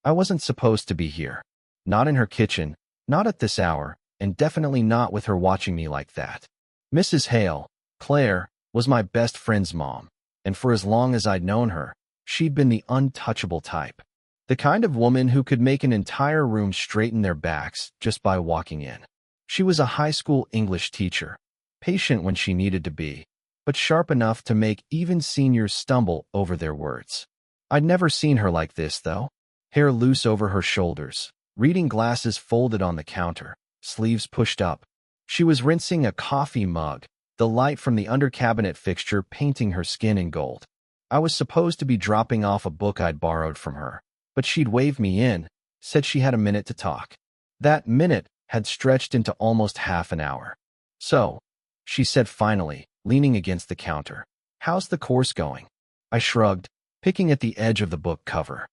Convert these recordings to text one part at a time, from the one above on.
I wasn't supposed to be here. Not in her kitchen, not at this hour, and definitely not with her watching me like that. Mrs. Hale, Claire, was my best friend's mom, and for as long as I'd known her, she'd been the untouchable type. The kind of woman who could make an entire room straighten their backs just by walking in. She was a high school English teacher, patient when she needed to be, but sharp enough to make even seniors stumble over their words. I'd never seen her like this, though. Hair loose over her shoulders, reading glasses folded on the counter, sleeves pushed up. She was rinsing a coffee mug, the light from the under-cabinet fixture painting her skin in gold. I was supposed to be dropping off a book I'd borrowed from her, but she'd waved me in, said she had a minute to talk. That minute had stretched into almost half an hour. "So," she said finally, leaning against the counter, "how's the course going?" I shrugged, picking at the edge of the book cover.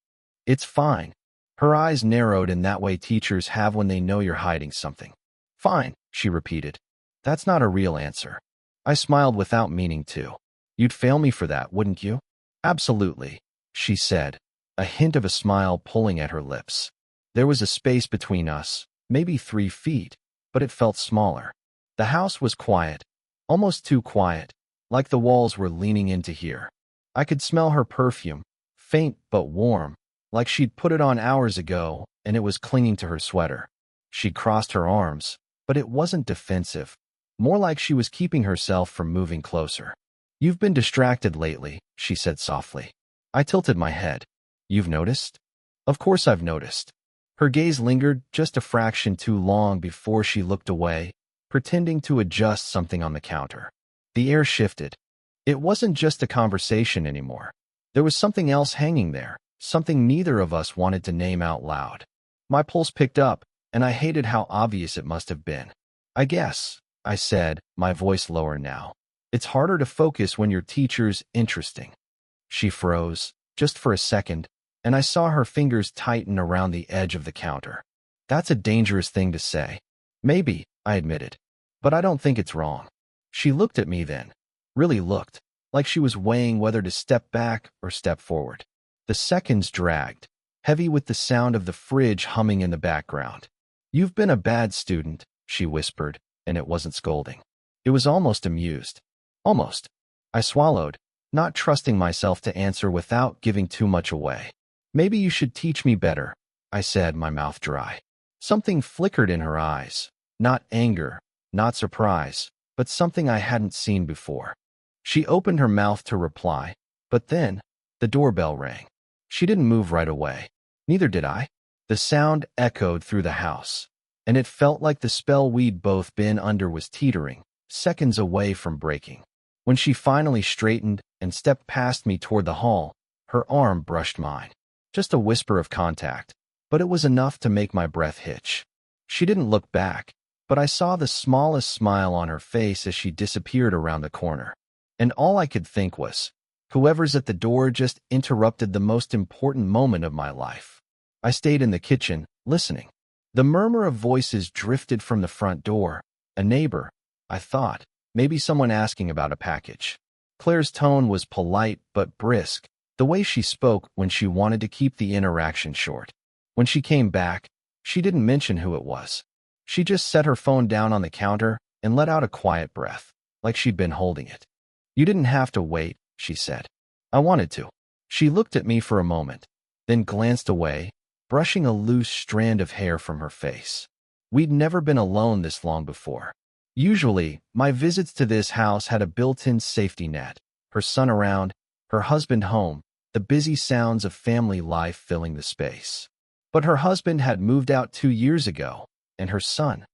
"It's fine." Her eyes narrowed in that way teachers have when they know you're hiding something. "Fine," she repeated. "That's not a real answer." I smiled without meaning to. "You'd fail me for that, wouldn't you?" "Absolutely," she said, a hint of a smile pulling at her lips. There was a space between us, maybe 3 feet, but it felt smaller. The house was quiet, almost too quiet, like the walls were leaning in to hear. I could smell her perfume, faint but warm, like she'd put it on hours ago and it was clinging to her sweater. She crossed her arms, but it wasn't defensive, more like she was keeping herself from moving closer. "You've been distracted lately," she said softly. I tilted my head. "You've noticed?" "Of course I've noticed." Her gaze lingered just a fraction too long before she looked away, pretending to adjust something on the counter. The air shifted. It wasn't just a conversation anymore. There was something else hanging there, something neither of us wanted to name out loud. My pulse picked up, and I hated how obvious it must have been. "I guess," I said, my voice lower now. "It's harder to focus when your teacher's interesting." She froze, just for a second, and I saw her fingers tighten around the edge of the counter. "That's a dangerous thing to say." "Maybe," I admitted, "but I don't think it's wrong." She looked at me then, really looked, like she was weighing whether to step back or step forward. The seconds dragged, heavy with the sound of the fridge humming in the background. "You've been a bad student," she whispered, and it wasn't scolding. It was almost amused. Almost. I swallowed, not trusting myself to answer without giving too much away. "Maybe you should teach me better," I said, my mouth dry. Something flickered in her eyes. Not anger, not surprise, but something I hadn't seen before. She opened her mouth to reply, but then the doorbell rang. She didn't move right away. Neither did I. The sound echoed through the house, and it felt like the spell we'd both been under was teetering, seconds away from breaking. When she finally straightened and stepped past me toward the hall, her arm brushed mine. Just a whisper of contact, but it was enough to make my breath hitch. She didn't look back, but I saw the smallest smile on her face as she disappeared around the corner. And all I could think was, whoever's at the door just interrupted the most important moment of my life. I stayed in the kitchen, listening. The murmur of voices drifted from the front door. A neighbor, I thought, maybe someone asking about a package. Claire's tone was polite but brisk, the way she spoke when she wanted to keep the interaction short. When she came back, she didn't mention who it was. She just set her phone down on the counter and let out a quiet breath, like she'd been holding it. "You didn't have to wait," she said. "I wanted to." She looked at me for a moment, then glanced away, brushing a loose strand of hair from her face. We'd never been alone this long before. Usually, my visits to this house had a built-in safety net, her son around, her husband home, the busy sounds of family life filling the space. But her husband had moved out 2 years ago, and her son,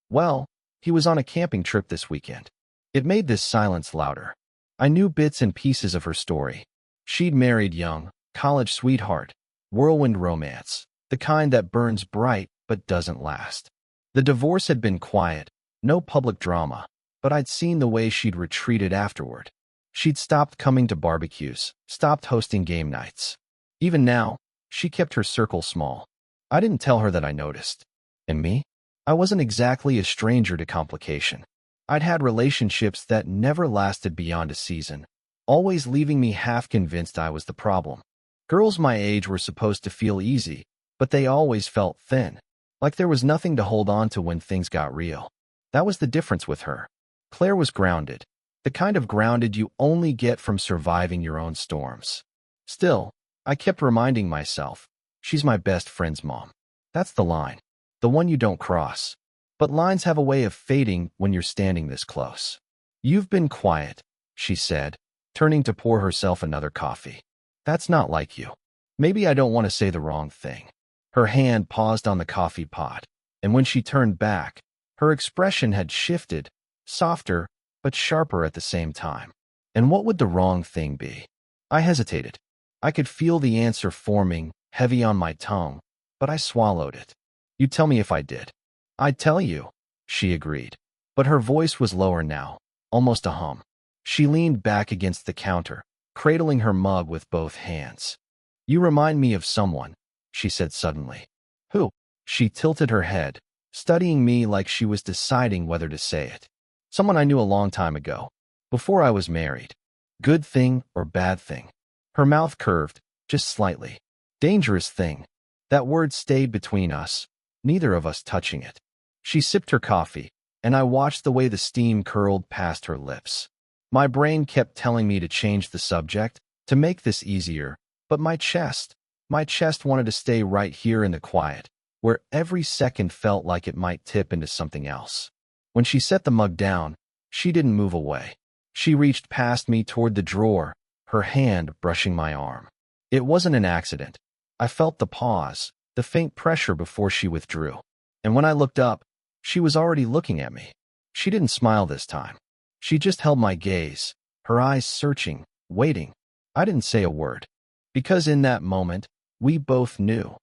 well, he was on a camping trip this weekend. It made this silence louder. I knew bits and pieces of her story. She'd married young, college sweetheart, whirlwind romance, the kind that burns bright but doesn't last. The divorce had been quiet, no public drama, but I'd seen the way she'd retreated afterward. She'd stopped coming to barbecues, stopped hosting game nights. Even now, she kept her circle small. I didn't tell her that I noticed. And me? I wasn't exactly a stranger to complication. I'd had relationships that never lasted beyond a season, always leaving me half convinced I was the problem. Girls my age were supposed to feel easy, but they always felt thin, like there was nothing to hold on to when things got real. That was the difference with her. Claire was grounded, the kind of grounded you only get from surviving your own storms. Still, I kept reminding myself, she's my best friend's mom. That's the line, the one you don't cross. But lines have a way of fading when you're standing this close. You've been quiet, she said, turning to pour herself another coffee. That's not like you. Maybe I don't want to say the wrong thing. Her hand paused on the coffee pot, and when she turned back, her expression had shifted, softer, but sharper at the same time. And what would the wrong thing be? I hesitated. I could feel the answer forming, heavy on my tongue, but I swallowed it. You tell me if I did. I'd tell you, she agreed. But her voice was lower now, almost a hum. She leaned back against the counter, cradling her mug with both hands. You remind me of someone, she said suddenly. Who? She tilted her head, studying me like she was deciding whether to say it. Someone I knew a long time ago, before I was married. Good thing or bad thing? Her mouth curved, just slightly. Dangerous thing. That word stayed between us, neither of us touching it. She sipped her coffee, and I watched the way the steam curled past her lips. My brain kept telling me to change the subject, to make this easier, but my chest wanted to stay right here in the quiet, where every second felt like it might tip into something else. When she set the mug down, she didn't move away. She reached past me toward the drawer, her hand brushing my arm. It wasn't an accident. I felt the pause, the faint pressure before she withdrew. And when I looked up, she was already looking at me. She didn't smile this time. She just held my gaze, her eyes searching, waiting. I didn't say a word. Because in that moment, we both knew.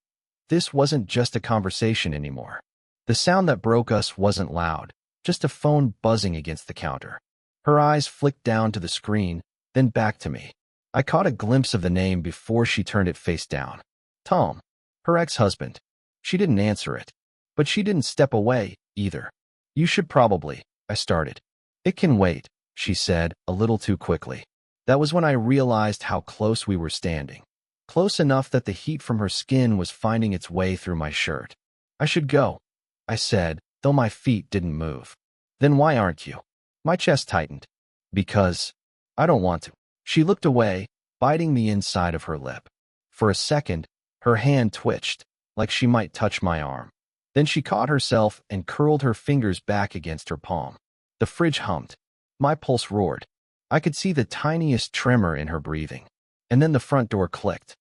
This wasn't just a conversation anymore. The sound that broke us wasn't loud, just a phone buzzing against the counter. Her eyes flicked down to the screen, then back to me. I caught a glimpse of the name before she turned it face down. Tom, her ex-husband. She didn't answer it. But she didn't step away, either. You should probably, I started. It can wait, she said, a little too quickly. That was when I realized how close we were standing. Close enough that the heat from her skin was finding its way through my shirt. I should go, I said, though my feet didn't move. Then why aren't you? My chest tightened. Because I don't want to. She looked away, biting the inside of her lip. For a second, her hand twitched, like she might touch my arm. Then she caught herself and curled her fingers back against her palm. The fridge hummed. My pulse roared. I could see the tiniest tremor in her breathing. And then the front door clicked.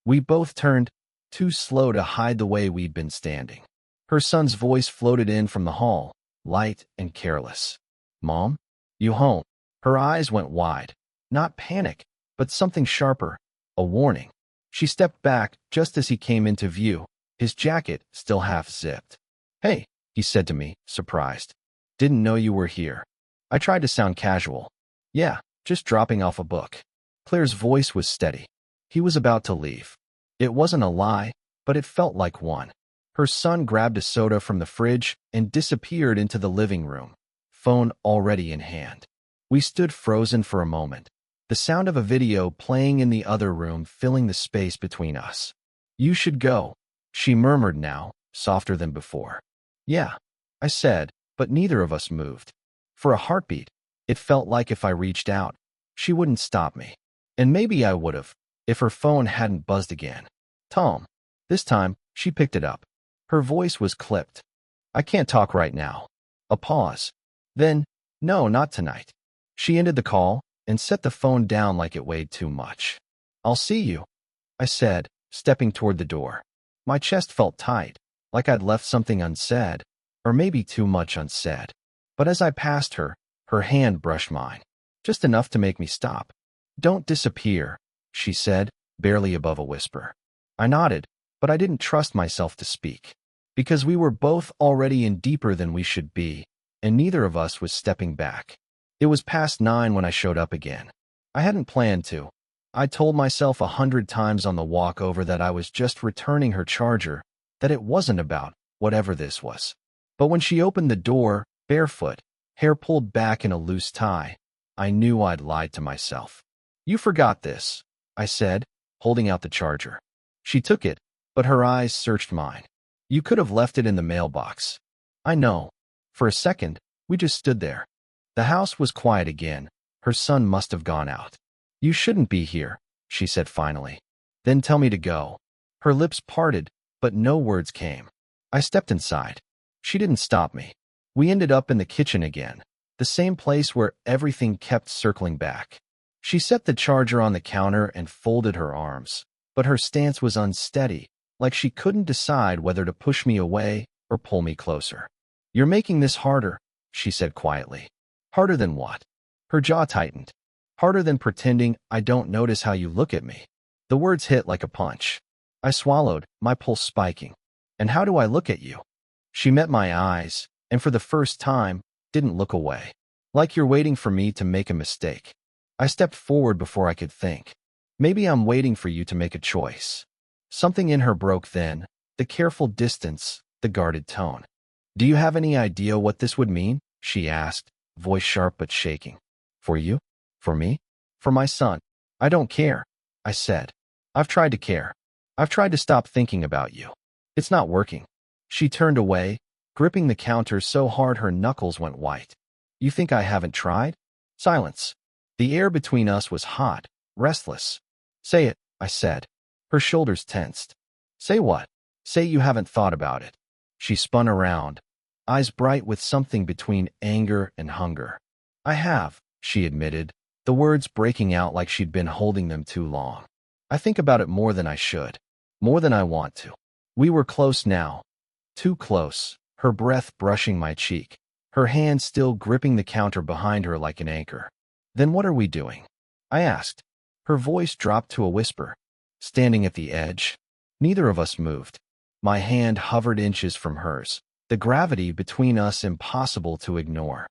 We both turned, too slow to hide the way we'd been standing. Her son's voice floated in from the hall, light and careless. Mom? You home? Her eyes went wide. Not panic, but something sharper. A warning. She stepped back just as he came into view, his jacket still half-zipped. Hey, he said to me, surprised. Didn't know you were here. I tried to sound casual. Yeah, just dropping off a book. Claire's voice was steady. He was about to leave. It wasn't a lie, but it felt like one. Her son grabbed a soda from the fridge and disappeared into the living room, phone already in hand. We stood frozen for a moment, the sound of a video playing in the other room filling the space between us. You should go, she murmured now, softer than before. Yeah, I said, but neither of us moved. For a heartbeat, it felt like if I reached out, she wouldn't stop me. And maybe I would have, if her phone hadn't buzzed again. Tom. This time, she picked it up. Her voice was clipped. I can't talk right now. A pause. Then, no, not tonight. She ended the call and set the phone down like it weighed too much. I'll see you, I said, stepping toward the door. My chest felt tight, like I'd left something unsaid, or maybe too much unsaid. But as I passed her, her hand brushed mine, just enough to make me stop. Don't disappear, she said, barely above a whisper. I nodded, but I didn't trust myself to speak, because we were both already in deeper than we should be, and neither of us was stepping back. It was past 9 when I showed up again. I hadn't planned to. I told myself 100 times on the walk over that I was just returning her charger, that it wasn't about whatever this was. But when she opened the door, barefoot, hair pulled back in a loose tie, I knew I'd lied to myself. You forgot this, I said, holding out the charger. She took it, but her eyes searched mine. You could have left it in the mailbox. I know. For a second, we just stood there. The house was quiet again. Her son must have gone out. You shouldn't be here, she said finally. Then tell me to go. Her lips parted, but no words came. I stepped inside. She didn't stop me. We ended up in the kitchen again, the same place where everything kept circling back. She set the charger on the counter and folded her arms, but her stance was unsteady, like she couldn't decide whether to push me away or pull me closer. You're making this harder, she said quietly. Harder than what? Her jaw tightened. Harder than pretending I don't notice how you look at me. The words hit like a punch. I swallowed, my pulse spiking. And how do I look at you? She met my eyes, and for the first time, didn't look away. Like you're waiting for me to make a mistake. I stepped forward before I could think. Maybe I'm waiting for you to make a choice. Something in her broke then, the careful distance, the guarded tone. Do you have any idea what this would mean? She asked, voice sharp but shaking. For you? For me? For my son? I don't care, I said. I've tried to care. I've tried to stop thinking about you. It's not working. She turned away, gripping the counter so hard her knuckles went white. You think I haven't tried? Silence. The air between us was hot, restless. Say it, I said. Her shoulders tensed. Say what? Say you haven't thought about it. She spun around, eyes bright with something between anger and hunger. I have, she admitted, the words breaking out like she'd been holding them too long. I think about it more than I should, more than I want to. We were close now, too close, her breath brushing my cheek, her hand still gripping the counter behind her like an anchor. Then what are we doing? I asked. Her voice dropped to a whisper. Standing at the edge. Neither of us moved. My hand hovered inches from hers, the gravity between us impossible to ignore.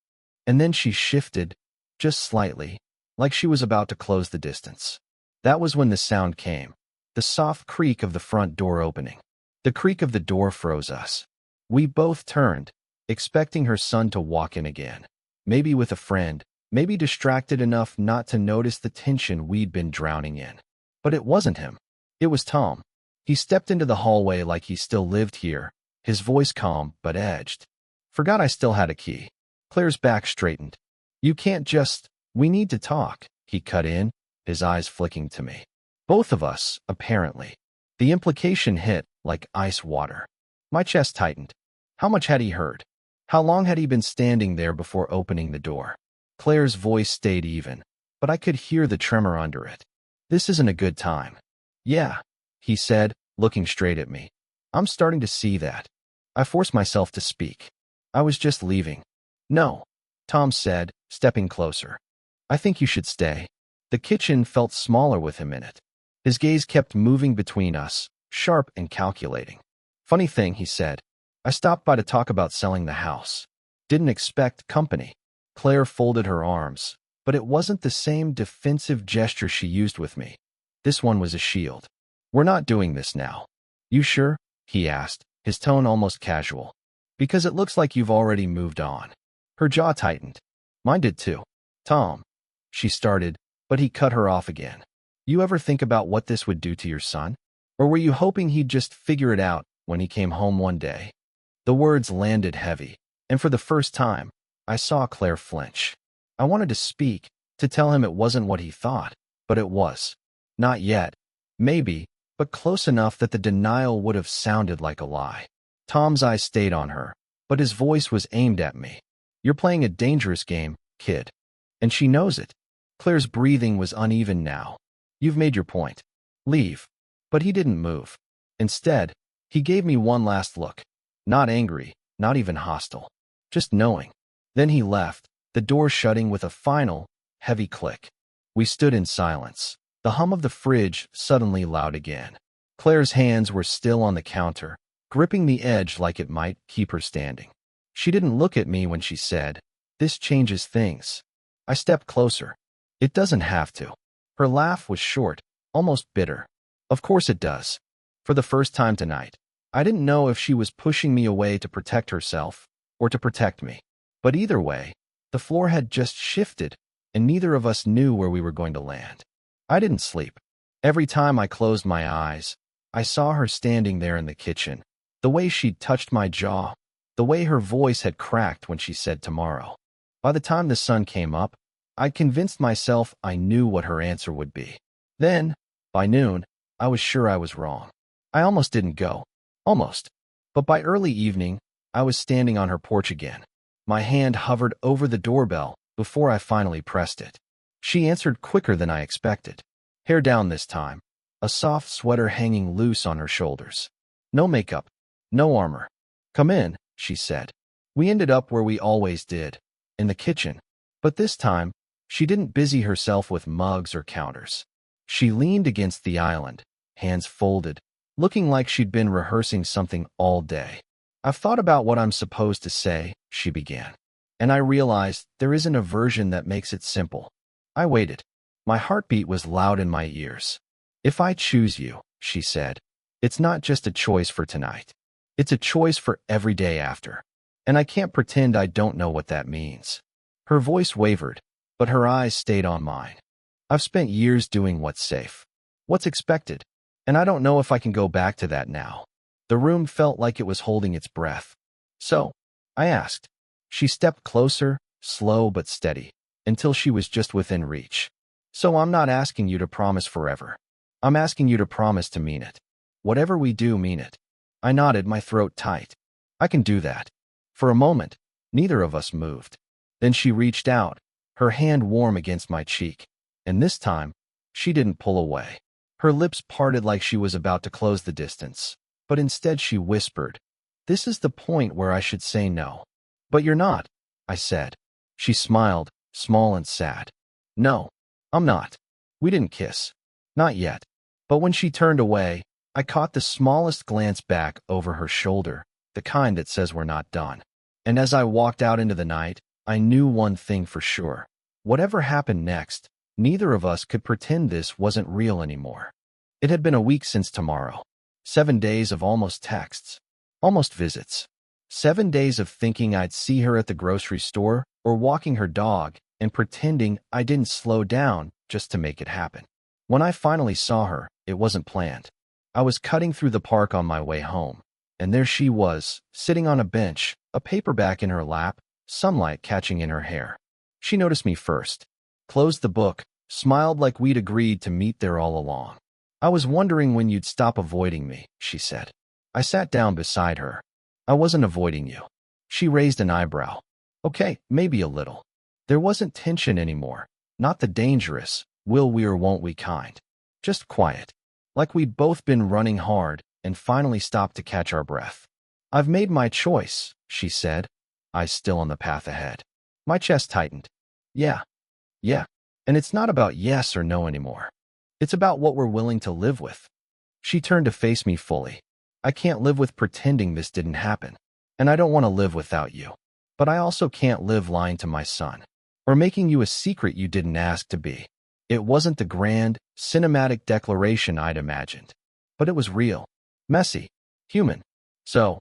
And then she shifted, just slightly, like she was about to close the distance. That was when the sound came, the soft creak of the front door opening. The creak of the door froze us. We both turned, expecting her son to walk in again. Maybe with a friend, maybe distracted enough not to notice the tension we'd been drowning in. But it wasn't him. It was Tom. He stepped into the hallway like he still lived here, his voice calm but edged. Forgot I still had a key. Claire's back straightened. You can't just, we need to talk, he cut in, his eyes flicking to me. Both of us, apparently. The implication hit like ice water. My chest tightened. How much had he heard? How long had he been standing there before opening the door? Claire's voice stayed even, but I could hear the tremor under it. This isn't a good time. Yeah, he said, looking straight at me. I'm starting to see that. I forced myself to speak. I was just leaving. No, Tom said, stepping closer. I think you should stay. The kitchen felt smaller with him in it. His gaze kept moving between us, sharp and calculating. Funny thing, he said. I stopped by to talk about selling the house. Didn't expect company. Claire folded her arms, but it wasn't the same defensive gesture she used with me. This one was a shield. We're not doing this now. You sure? He asked, his tone almost casual. Because it looks like you've already moved on. Her jaw tightened. Mine did too. Tom, she started, but he cut her off again. You ever think about what this would do to your son? Or were you hoping he'd just figure it out when he came home one day? The words landed heavy, and for the first time, I saw Claire flinch. I wanted to speak, to tell him it wasn't what he thought, but it was. Not yet. Maybe, but close enough that the denial would have sounded like a lie. Tom's eyes stayed on her, but his voice was aimed at me. You're playing a dangerous game, kid. And she knows it. Claire's breathing was uneven now. You've made your point. Leave. But he didn't move. Instead, he gave me one last look. Not angry, not even hostile. Just knowing. Then he left, the door shutting with a final, heavy click. We stood in silence. The hum of the fridge suddenly loud again. Claire's hands were still on the counter, gripping the edge like it might keep her standing. She didn't look at me when she said, "This changes things." I stepped closer. It doesn't have to. Her laugh was short, almost bitter. Of course it does. For the first time tonight, I didn't know if she was pushing me away to protect herself or to protect me. But either way, the floor had just shifted, and neither of us knew where we were going to land. I didn't sleep. Every time I closed my eyes, I saw her standing there in the kitchen, the way she'd touched my jaw, the way her voice had cracked when she said tomorrow. By the time the sun came up, I'd convinced myself I knew what her answer would be. Then, by noon, I was sure I was wrong. I almost didn't go. Almost. But by early evening, I was standing on her porch again. My hand hovered over the doorbell before I finally pressed it. She answered quicker than I expected. Hair down this time, a soft sweater hanging loose on her shoulders. No makeup, no armor. "Come in," she said. We ended up where we always did, in the kitchen. But this time, she didn't busy herself with mugs or counters. She leaned against the island, hands folded, looking like she'd been rehearsing something all day. "I've thought about what I'm supposed to say," she began. "And I realized there isn't a version that makes it simple." I waited. My heartbeat was loud in my ears. "If I choose you," she said, "it's not just a choice for tonight. It's a choice for every day after. And I can't pretend I don't know what that means." Her voice wavered, but her eyes stayed on mine. "I've spent years doing what's safe, what's expected, and I don't know if I can go back to that now." The room felt like it was holding its breath. "So?" I asked. She stepped closer, slow but steady, until she was just within reach. "So I'm not asking you to promise forever. I'm asking you to promise to mean it. Whatever we do, mean it." I nodded, my throat tight. "I can do that." For a moment, neither of us moved. Then she reached out, her hand warm against my cheek. And this time, she didn't pull away. Her lips parted like she was about to close the distance. But instead she whispered, "This is the point where I should say no." "But you're not," I said. She smiled, small and sad. "No, I'm not." We didn't kiss. Not yet. But when she turned away, I caught the smallest glance back over her shoulder, the kind that says we're not done. And as I walked out into the night, I knew one thing for sure. Whatever happened next, neither of us could pretend this wasn't real anymore. It had been a week since tomorrow. 7 days of almost texts, almost visits. 7 days of thinking I'd see her at the grocery store or walking her dog and pretending I didn't slow down just to make it happen. When I finally saw her, it wasn't planned. I was cutting through the park on my way home, and there she was, sitting on a bench, a paperback in her lap, sunlight catching in her hair. She noticed me first, closed the book, smiled like we'd agreed to meet there all along. "I was wondering when you'd stop avoiding me," she said. I sat down beside her. "I wasn't avoiding you." She raised an eyebrow. "Okay, maybe a little." There wasn't tension anymore, not the dangerous, will we or won't we kind. Just quiet, like we'd both been running hard and finally stopped to catch our breath. "I've made my choice," she said, eyes still on the path ahead. My chest tightened. Yeah. And it's not about yes or no anymore. It's about what we're willing to live with." She turned to face me fully. "I can't live with pretending this didn't happen. And I don't want to live without you. But I also can't live lying to my son. Or making you a secret you didn't ask to be." It wasn't the grand, cinematic declaration I'd imagined. But it was real. Messy. Human. "So,"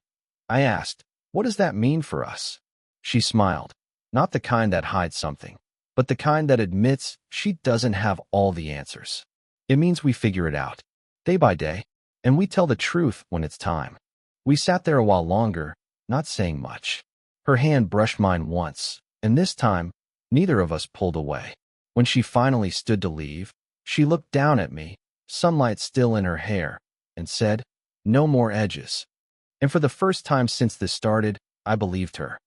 I asked, "what does that mean for us?" She smiled. Not the kind that hides something, but the kind that admits she doesn't have all the answers. "It means we figure it out, day by day, and we tell the truth when it's time." We sat there a while longer, not saying much. Her hand brushed mine once, and this time, neither of us pulled away. When she finally stood to leave, she looked down at me, sunlight still in her hair, and said, "No more edges." And for the first time since this started, I believed her.